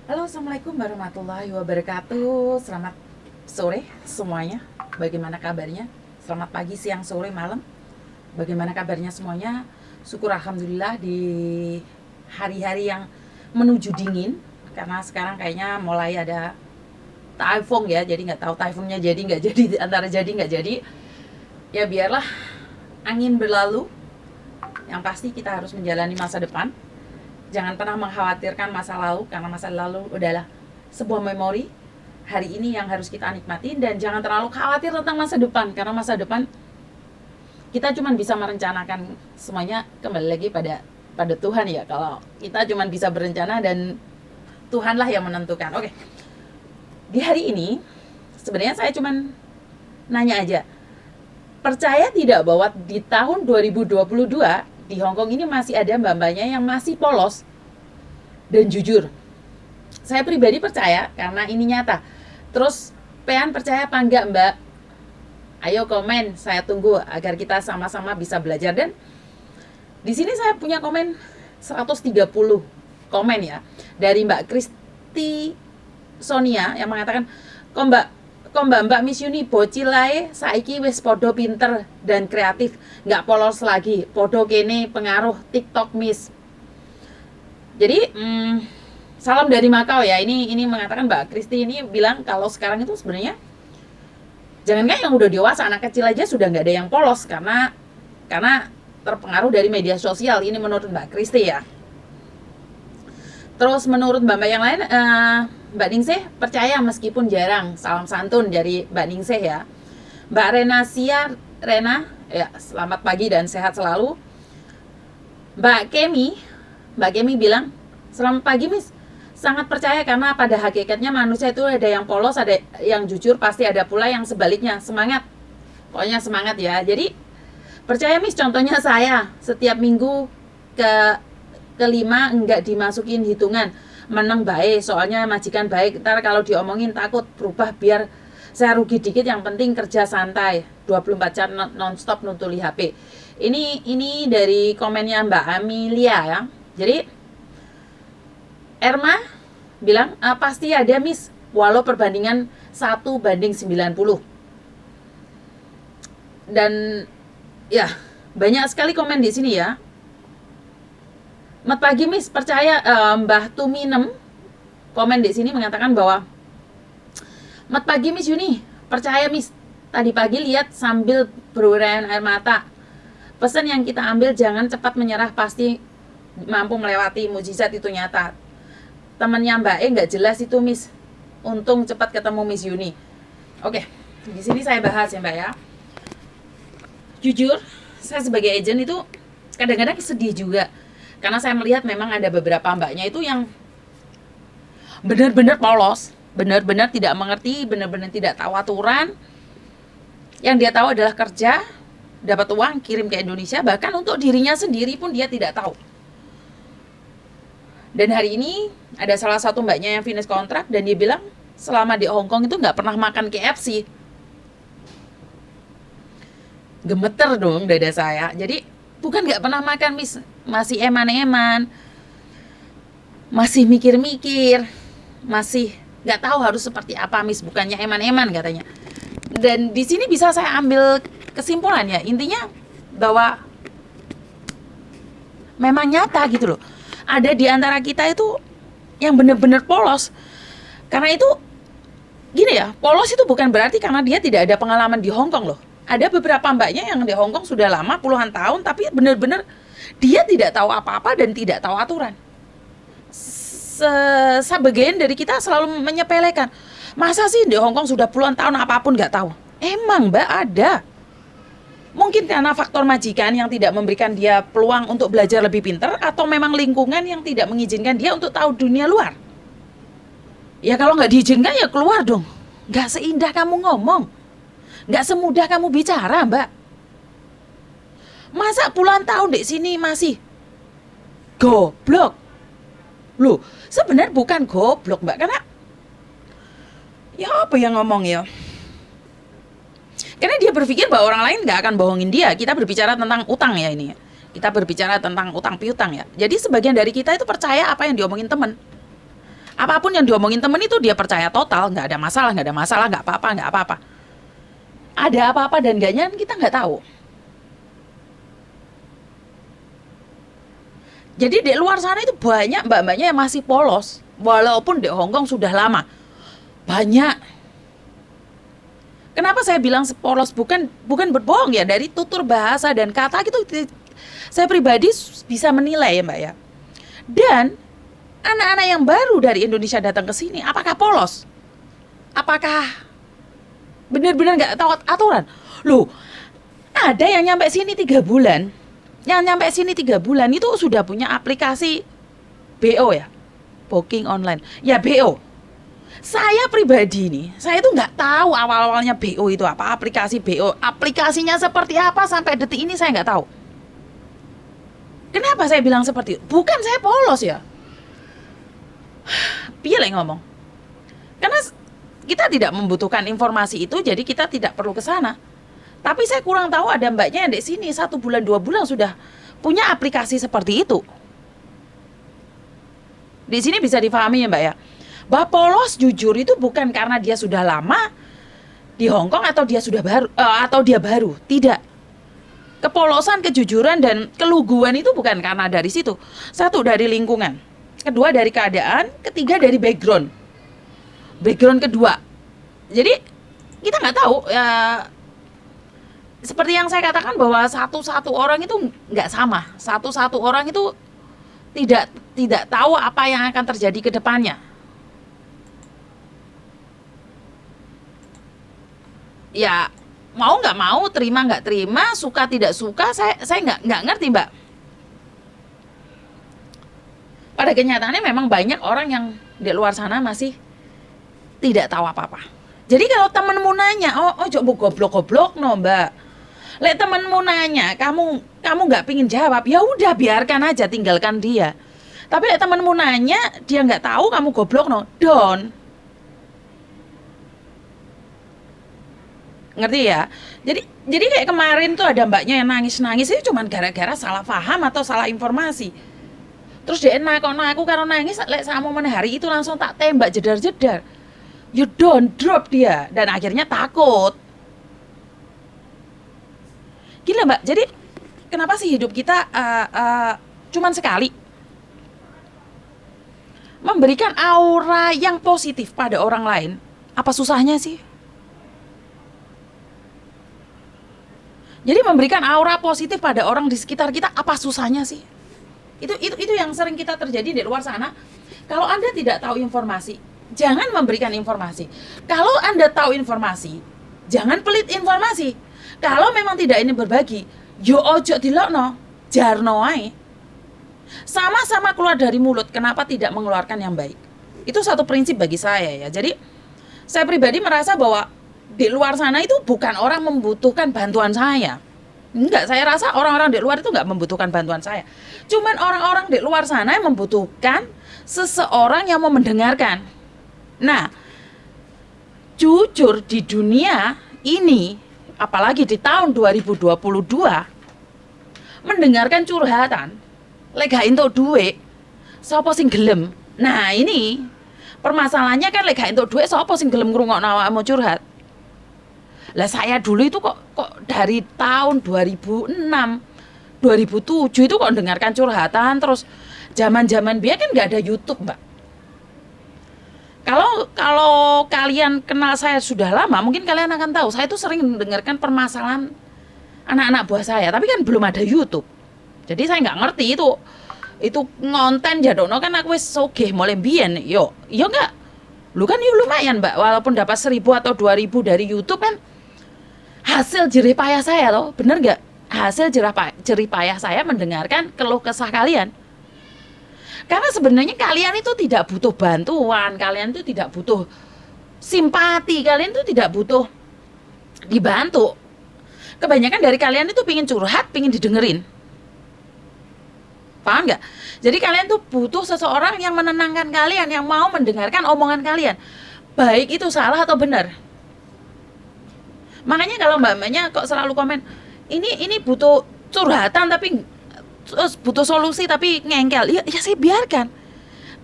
Halo, Assalamualaikum warahmatullahi wabarakatuh. Selamat sore semuanya. Bagaimana kabarnya? Selamat pagi, siang, sore, malam. Bagaimana kabarnya semuanya? Syukur Alhamdulillah di hari-hari yang menuju dingin. Karena sekarang kayaknya mulai ada typhoon ya. Jadi nggak tahu typhoonnya jadi nggak jadi, antara jadi nggak jadi. Ya biarlah angin berlalu. Yang pasti kita harus menjalani masa depan. Jangan pernah mengkhawatirkan masa lalu, karena masa lalu adalah sebuah memori. Hari ini yang harus kita nikmati, dan jangan terlalu khawatir tentang masa depan, karena masa depan kita cuma bisa merencanakan semuanya, kembali lagi pada Tuhan ya. Kalau kita cuma bisa berencana dan Tuhanlah yang menentukan. Oke. Di hari ini sebenarnya saya cuma nanya aja. Percaya tidak bahwa di tahun 2022 di Hongkong ini masih ada mbak-mbaknya yang masih polos dan jujur? Saya pribadi percaya karena ini nyata. Terus Pean percaya apa enggak, Mbak? Ayo komen, saya tunggu agar kita sama-sama bisa belajar. Dan di sini saya punya komen 130 komen ya, dari Mbak Kristi Sonia yang mengatakan, Mbak Miss Yuni bocil ae saiki wis podo pinter dan kreatif, nggak polos lagi, podo kene pengaruh TikTok Miss. Jadi salam dari Makau ya. Ini mengatakan Mbak Kristi ini bilang kalau sekarang itu sebenarnya jangankan yang udah dewasa, anak kecil aja sudah nggak ada yang polos karena terpengaruh dari media sosial. Ini menurut Mbak Kristi ya. Terus menurut mbak-mbak yang lain, Mbak Ningsih percaya meskipun jarang. Salam santun dari Mbak Ningsih ya. Mbak Rena, ya selamat pagi dan sehat selalu. Mbak Kemi bilang, selamat pagi Miss. Sangat percaya karena pada hakikatnya manusia itu ada yang polos, ada yang jujur, pasti ada pula yang sebaliknya. Semangat. Pokoknya semangat ya. Jadi percaya Miss, contohnya saya setiap minggu kelima enggak dimasukin hitungan, menang baik, soalnya majikan baik. Ntar kalau diomongin takut berubah, biar saya rugi dikit, yang penting kerja santai 24 jam nonstop nuntuli HP. Ini dari komennya Mbak Amelia ya. Jadi Erma bilang, pasti ada Miss, walau perbandingan 1:90. Dan ya banyak sekali komen di sini ya. Selamat pagi Miss, percaya. Mbah Tuminem komen di sini mengatakan bahwa selamat pagi Miss Yuni, percaya Miss. Tadi pagi lihat sambil berurayan air mata. Pesan yang kita ambil, jangan cepat menyerah, pasti mampu melewati. Mujizat itu nyata. Temannya Mbak nggak jelas itu Miss. Untung cepat ketemu Miss Yuni. Oke, di sini saya bahas ya Mbak ya. Jujur, saya sebagai agent itu kadang-kadang sedih juga. Karena saya melihat memang ada beberapa mbaknya itu yang benar-benar polos, benar-benar tidak mengerti, benar-benar tidak tahu aturan. Yang dia tahu adalah kerja, dapat uang, kirim ke Indonesia, bahkan untuk dirinya sendiri pun dia tidak tahu. Dan hari ini ada salah satu mbaknya yang finish kontrak dan dia bilang selama di Hongkong itu nggak pernah makan KFC. Gemeter dong dada saya. Jadi bukan nggak pernah makan Miss, masih eman-eman, masih mikir-mikir, masih nggak tahu harus seperti apa Miss, bukannya eman-eman katanya. Dan di sini bisa saya ambil kesimpulan ya, intinya bahwa memang nyata gitu loh. Ada di antara kita itu yang benar-benar polos. Karena itu gini ya, polos itu bukan berarti karena dia tidak ada pengalaman di Hongkong loh. Ada beberapa mbaknya yang di Hongkong sudah lama, puluhan tahun, tapi benar-benar dia tidak tahu apa-apa dan tidak tahu aturan. Sebagian dari kita selalu menyepelekan. Masa sih di Hongkong sudah puluhan tahun apapun nggak tahu? Emang Mbak ada. Mungkin karena faktor majikan yang tidak memberikan dia peluang untuk belajar lebih pintar, atau memang lingkungan yang tidak mengizinkan dia untuk tahu dunia luar. Ya kalau nggak diizinkan ya keluar dong. Nggak seindah kamu ngomong. Nggak semudah kamu bicara, Mbak. Masa puluhan tahun di sini masih goblok? Loh, sebenarnya bukan goblok, Mbak, karena ya apa yang ngomong ya? Karena dia berpikir bahwa orang lain nggak akan bohongin dia. Kita berbicara tentang utang ya ini. Kita berbicara tentang utang piutang ya. Jadi sebagian dari kita itu percaya apa yang diomongin teman. Apapun yang diomongin temen itu dia percaya total, nggak ada masalah, nggak ada masalah, nggak apa-apa, nggak apa-apa. Ada apa-apa dan enggaknya kita nggak tahu. Jadi di luar sana itu banyak mbak-mbaknya yang masih polos, walaupun di Hongkong sudah lama. Banyak. Kenapa saya bilang polos? Bukan berbohong ya, dari tutur bahasa dan kata gitu saya pribadi bisa menilai ya Mbak ya. Dan anak-anak yang baru dari Indonesia datang ke sini, apakah polos? Apakah benar-benar nggak tahu aturan? Loh, ada yang nyampe sini 3 bulan. Yang nyampe sini 3 bulan itu sudah punya aplikasi BO ya, booking online. Ya BO. Saya pribadi nih, saya tuh nggak tahu awal-awalnya BO itu apa, aplikasi BO, aplikasinya seperti apa sampai detik ini saya nggak tahu. Kenapa saya bilang seperti itu? Bukan saya polos ya. Pilih ngomong. Karena kita tidak membutuhkan informasi itu, jadi kita tidak perlu ke sana. Tapi saya kurang tahu ada mbaknya yang di sini 1 bulan 2 bulan sudah punya aplikasi seperti itu. Di sini bisa difahami ya Mbak ya. Bahwa polos jujur itu bukan karena dia sudah lama di Hongkong atau dia sudah baru, tidak. Kepolosan, kejujuran dan keluguan itu bukan karena dari situ. Satu, dari lingkungan. Kedua, dari keadaan. Ketiga, dari background. Background kedua. Jadi kita nggak tahu ya. Seperti yang saya katakan bahwa satu orang itu nggak sama. Satu orang itu tidak tahu apa yang akan terjadi ke depannya. Ya mau nggak mau, terima nggak terima, suka tidak suka, saya nggak ngerti Mbak. Pada kenyataannya memang banyak orang yang di luar sana masih tidak tahu apa-apa. Jadi kalau temenmu nanya, coba goblok-goblok no Mbak. Lek temenmu nanya, kamu nggak pingin jawab, ya udah biarkan aja, tinggalkan dia. Tapi lek temenmu nanya, dia nggak tahu, kamu goblok no, don't. Ngerti ya? Jadi kayak kemarin tuh ada mbaknya yang nangis-nangis itu cuma gara-gara salah paham atau salah informasi. Terus dia nakon aku karena nangis, lek sama mana hari itu langsung tak tembak jedar-jedar. You don't drop dia dan akhirnya takut. Gila Mbak. Jadi kenapa sih hidup kita cuman sekali? Memberikan aura yang positif pada orang lain. Apa susahnya sih? Jadi memberikan aura positif pada orang di sekitar kita, apa susahnya sih? Itu yang sering kita terjadi di luar sana. Kalau Anda tidak tahu informasi, jangan memberikan informasi. Kalau Anda tahu informasi, jangan pelit informasi. Kalau memang tidak ini berbagi, yo ojo dilokno, jarno ae. Sama-sama keluar dari mulut, kenapa tidak mengeluarkan yang baik? Itu satu prinsip bagi saya ya. Jadi saya pribadi merasa bahwa di luar sana itu bukan orang membutuhkan bantuan saya. Enggak, saya rasa orang-orang di luar itu enggak membutuhkan bantuan saya. Cuman orang-orang di luar sana yang membutuhkan seseorang yang mau mendengarkan. Nah, jujur di dunia ini, apalagi di tahun 2022, mendengarkan curhatan, lega entuk duit, sapa sing gelem. Nah, ini permasalahannya kan lega entuk duit, sapa sing gelem ngrungokno awakmu curhat. Lah saya dulu itu kok dari tahun 2006, 2007 itu kok dengarkan curhatan terus. Zaman-zaman biar kan nggak ada YouTube Mbak. Kalau kalian kenal saya sudah lama, mungkin kalian akan tahu saya itu sering mendengarkan permasalahan anak-anak buah saya, tapi kan belum ada YouTube. Jadi saya nggak ngerti itu ngonten jadono kan aku wis sogeh mulai biyen. Yo enggak. Lu kan lumayan Mbak, walaupun dapat 1.000 atau 2.000 dari YouTube kan hasil jerih payah saya loh, bener nggak? Hasil jerih payah saya mendengarkan keluh kesah kalian. Karena sebenarnya kalian itu tidak butuh bantuan, kalian itu tidak butuh simpati, kalian itu tidak butuh dibantu. Kebanyakan dari kalian itu pingin curhat, pingin didengerin. Paham nggak? Jadi kalian tuh butuh seseorang yang menenangkan kalian, yang mau mendengarkan omongan kalian. Baik itu salah atau benar. Makanya kalau mbak-mbaknya kok selalu komen, ini butuh curhatan tapi butuh solusi tapi ngengkel. Ya saya biarkan.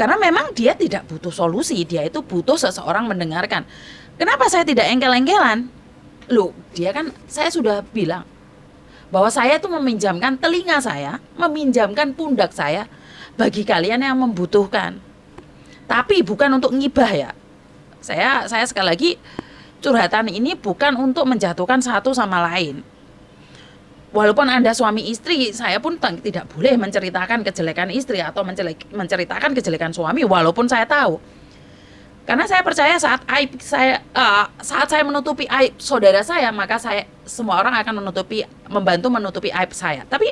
Karena memang dia tidak butuh solusi, dia itu butuh seseorang mendengarkan. Kenapa saya tidak engkel-engkelan? Loh, dia kan, saya sudah bilang bahwa saya itu meminjamkan telinga saya, meminjamkan pundak saya bagi kalian yang membutuhkan. Tapi bukan untuk ngibah ya. Saya sekali lagi, curhatan ini bukan untuk menjatuhkan satu sama lain. Walaupun Anda suami istri, saya pun tidak boleh menceritakan kejelekan istri atau menceritakan kejelekan suami, walaupun saya tahu. Karena saya percaya saat saya menutupi aib saudara saya, maka semua orang akan membantu menutupi aib saya. Tapi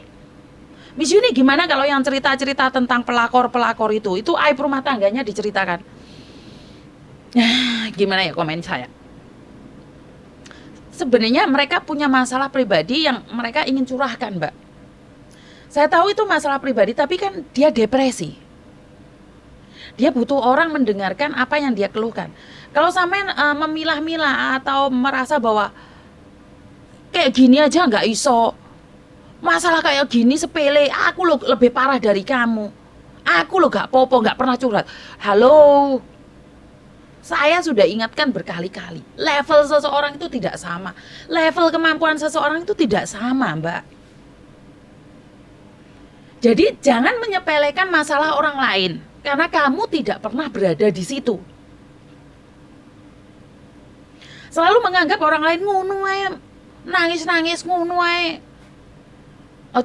Miss Yuni, gimana kalau yang cerita-cerita tentang pelakor-pelakor itu aib rumah tangganya diceritakan? Gimana ya komen saya? Sebenarnya mereka punya masalah pribadi yang mereka ingin curahkan, Mbak. Saya tahu itu masalah pribadi, tapi kan dia depresi. Dia butuh orang mendengarkan apa yang dia keluhkan. Kalau sampean memilah-milah atau merasa bahwa kayak gini aja nggak iso, masalah kayak gini sepele, aku loh lebih parah dari kamu, aku loh gak popo, gak pernah curhat. Halo, saya sudah ingatkan berkali-kali, level seseorang itu tidak sama, level kemampuan seseorang itu tidak sama, Mbak. Jadi jangan menyepelekan masalah orang lain, karena kamu tidak pernah berada di situ. Selalu menganggap orang lain ngono ae, nangis-nangis ngono ae,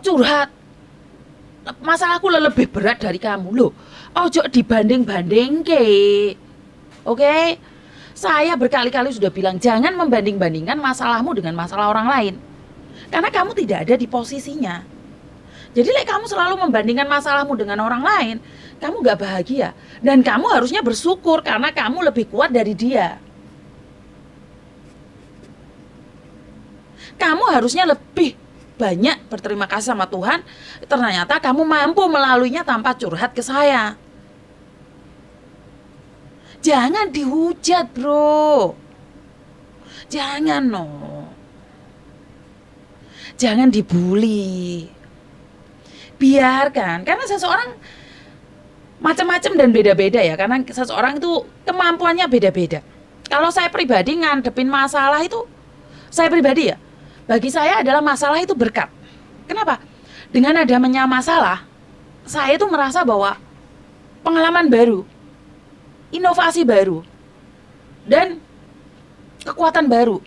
curhat. Masalahku lebih berat dari kamu loh. Ojo dibanding-banding ke. Oke? Saya berkali-kali sudah bilang jangan membanding-bandingkan masalahmu dengan masalah orang lain. Karena kamu tidak ada di posisinya. Jadi kamu selalu membandingkan masalahmu dengan orang lain, kamu gak bahagia. Dan kamu harusnya bersyukur karena kamu lebih kuat dari dia. Kamu harusnya lebih banyak berterima kasih sama Tuhan. Ternyata kamu mampu melaluinya tanpa curhat ke saya. Jangan dihujat, bro. Jangan, no. Jangan dibully. Biarkan, karena seseorang macam-macam dan beda-beda ya. Karena seseorang itu kemampuannya beda-beda. Kalau saya pribadi ngadepin masalah itu, saya pribadi ya, bagi saya adalah masalah itu berkat. Kenapa? Dengan adanya masalah, saya itu merasa bahwa pengalaman baru, inovasi baru, dan kekuatan baru.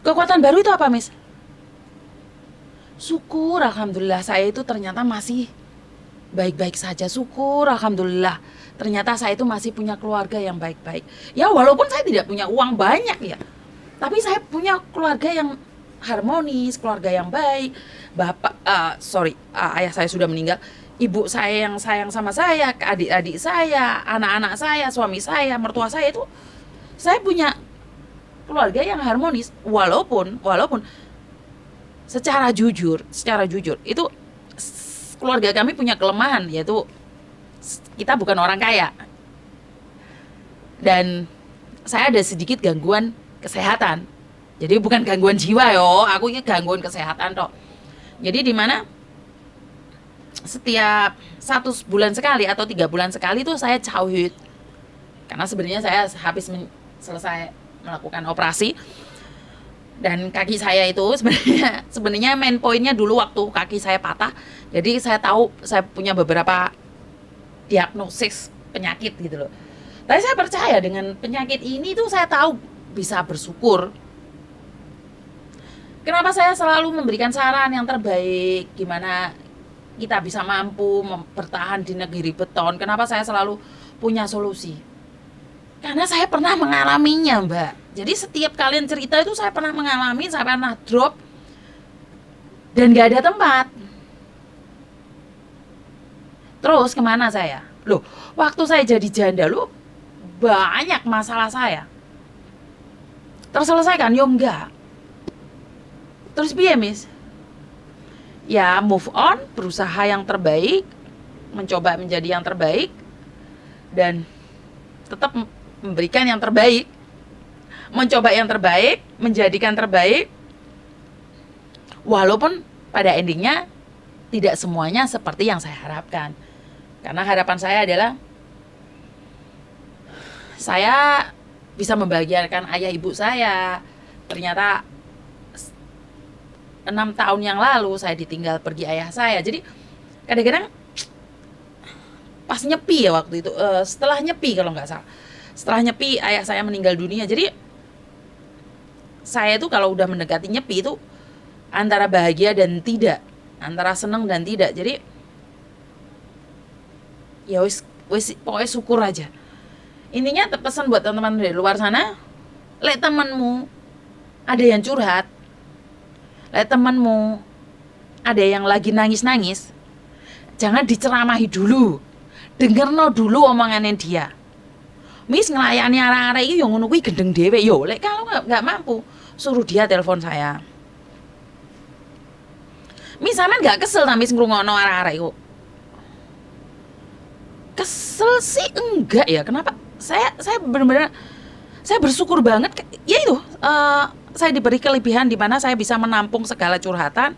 Kekuatan baru itu apa, Miss? Syukur, alhamdulillah saya itu ternyata masih baik-baik saja. Syukur, alhamdulillah ternyata saya itu masih punya keluarga yang baik-baik. Ya walaupun saya tidak punya uang banyak ya, tapi saya punya keluarga yang harmonis, keluarga yang baik. Ayah saya sudah meninggal. Ibu saya yang sayang sama saya, adik-adik saya, anak-anak saya, suami saya, mertua saya itu, saya punya keluarga yang harmonis. Walaupun secara jujur itu keluarga kami punya kelemahan, yaitu kita bukan orang kaya dan saya ada sedikit gangguan kesehatan. Jadi bukan gangguan jiwa yo, aku ini gangguan kesehatan toh. Jadi di mana setiap 1 bulan sekali atau 3 bulan sekali tuh saya tauhid. Karena sebenarnya saya habis selesai melakukan operasi dan kaki saya itu sebenarnya main poinnya dulu waktu kaki saya patah. Jadi saya tahu saya punya beberapa diagnosis penyakit gitu loh. Tapi saya percaya dengan penyakit ini tuh saya tahu bisa bersyukur. Kenapa saya selalu memberikan saran yang terbaik, gimana kita bisa mampu bertahan di negeri beton? Kenapa saya selalu punya solusi? Karena saya pernah mengalaminya, Mbak. Jadi setiap kalian cerita itu saya pernah mengalami, saya pernah drop dan gak ada tempat. Terus kemana saya? Loh, waktu saya jadi janda loh, banyak masalah saya terselesaikan, yo enggak. Terus piye, Miss? Ya move on, berusaha yang terbaik, mencoba menjadi yang terbaik, dan tetap memberikan yang terbaik, mencoba yang terbaik, menjadikan terbaik, walaupun pada endingnya tidak semuanya seperti yang saya harapkan. Karena harapan saya adalah saya bisa membahagiakan ayah ibu saya. Ternyata 6 tahun yang lalu saya ditinggal pergi ayah saya. Jadi kadang-kadang pas nyepi ya waktu itu, setelah nyepi kalau nggak salah, setelah nyepi ayah saya meninggal dunia. Jadi saya itu kalau udah mendekati nyepi itu antara bahagia dan tidak, antara seneng dan tidak. Jadi ya wis pokoknya syukur aja. Intinya pesan buat teman-teman dari luar sana, lek temanmu ada yang curhat, lek temanmu ada yang lagi nangis-nangis, jangan diceramahi dulu, dengerno dulu omongannya dia. Mis ngelayani arah-arah itu yang ngono kuwi gendeng dhewe yo. Lek kalau nggak mampu, suruh dia telepon saya. Mis sampean nggak kesel tapi ngrungokno arah-arah itu? Kesel sih enggak ya. Kenapa? Saya benar-benar saya bersyukur banget. Ya itu, saya diberi kelebihan di mana saya bisa menampung segala curhatan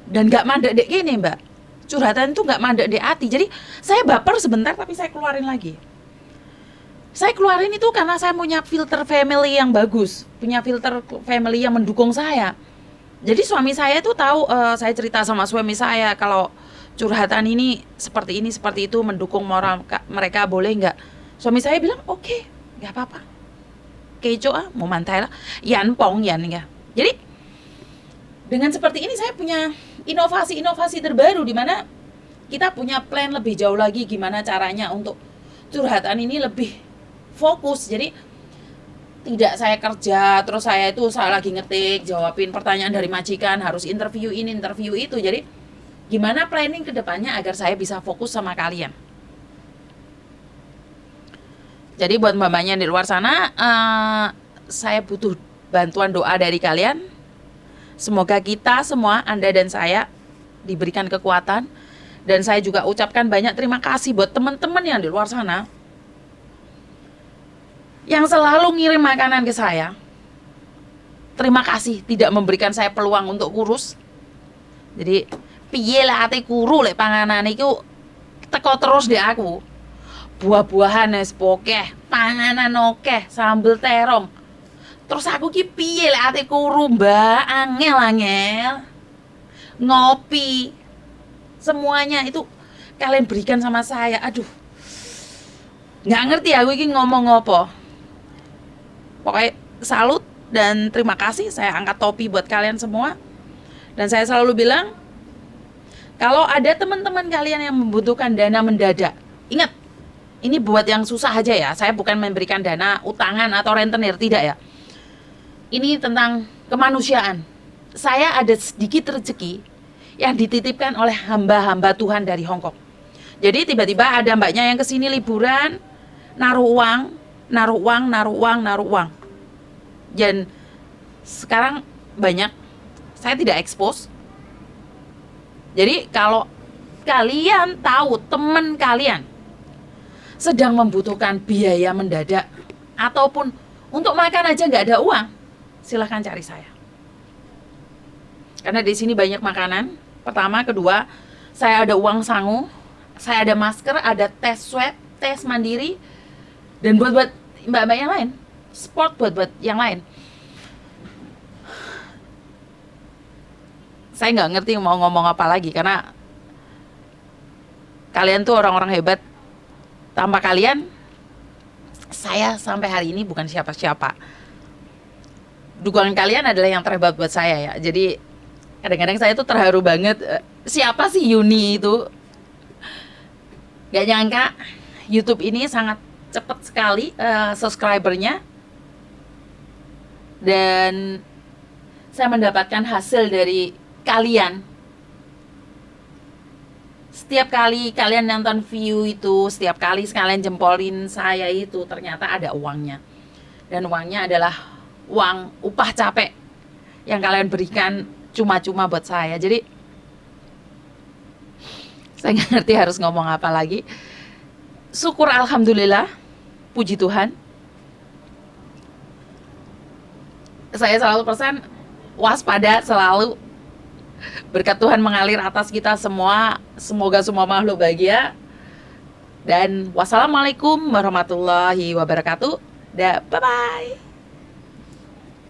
dan nggak mandek dek gini mbak. Curhatan itu nggak mandek di hati. Jadi saya baper sebentar tapi saya keluarin lagi. Saya keluarin itu karena saya punya filter family yang bagus, punya filter family yang mendukung saya. Jadi suami saya itu tahu, saya cerita sama suami saya kalau curhatan ini seperti itu, mendukung moral mereka, boleh nggak? Suami saya bilang oke, nggak apa-apa. Kejo mau mantai lah, yan pong yan ya. Jadi dengan seperti ini saya punya inovasi terbaru di mana kita punya plan lebih jauh lagi gimana caranya untuk curhatan ini lebih fokus. Jadi tidak saya kerja terus saya lagi ngetik jawabin pertanyaan dari majikan, harus interview ini interview itu. Jadi gimana planning ke depannya agar saya bisa fokus sama kalian. Jadi buat mbak-mbaknya di luar sana, saya butuh bantuan doa dari kalian. Semoga kita semua, Anda dan saya, diberikan kekuatan. Dan saya juga ucapkan banyak terima kasih buat teman-teman yang di luar sana yang selalu ngirim makanan ke saya. Terima kasih tidak memberikan saya peluang untuk kurus. Jadi piye lah ate kuru lek panganan iku teko terus di aku. Buah-buahan wis pokeh, panganan okeh, sambel terong. Terus aku ki piye lek ate kuru, Mbak? Angel. Ngopi. Semuanya itu kalian berikan sama saya. Aduh. Nggak ngerti aku ini ngomong apa. Pokoknya salut dan terima kasih. Saya angkat topi buat kalian semua. Dan saya selalu bilang, kalau ada teman-teman kalian yang membutuhkan dana mendadak, ingat, ini buat yang susah aja ya. Saya bukan memberikan dana utangan atau rentenir, tidak ya. Ini tentang kemanusiaan. Saya ada sedikit rezeki yang dititipkan oleh hamba-hamba Tuhan dari Hong Kong. Jadi tiba-tiba ada mbaknya yang kesini liburan, naruh uang. Dan sekarang banyak, saya tidak expose. Jadi kalau kalian tahu teman kalian sedang membutuhkan biaya mendadak ataupun untuk makan aja nggak ada uang, silahkan cari saya. Karena di sini banyak makanan. Pertama, kedua, saya ada uang sangu, saya ada masker, ada tes swab, tes mandiri, dan buat mbak-mbak yang lain, sport buat yang lain. Saya nggak ngerti mau ngomong apa lagi karena kalian tuh orang-orang hebat. Tanpa kalian, saya sampai hari ini bukan siapa-siapa. Dukungan kalian adalah yang terhebat buat saya ya. Jadi kadang-kadang saya tuh terharu banget. Siapa sih Yuni itu? Gak nyangka YouTube ini sangat cepat sekali subscribernya. Dan saya mendapatkan hasil dari kalian. Setiap kali kalian nonton view itu, setiap kali kalian jempolin saya itu, ternyata ada uangnya. Dan uangnya adalah uang upah capek yang kalian berikan cuma-cuma buat saya. Jadi saya nggak ngerti harus ngomong apa lagi. Syukur alhamdulillah, puji Tuhan. Saya selalu waspada, selalu berkat Tuhan mengalir atas kita semua. Semoga semua makhluk bahagia. Dan wassalamualaikum warahmatullahi wabarakatuh. Bye bye.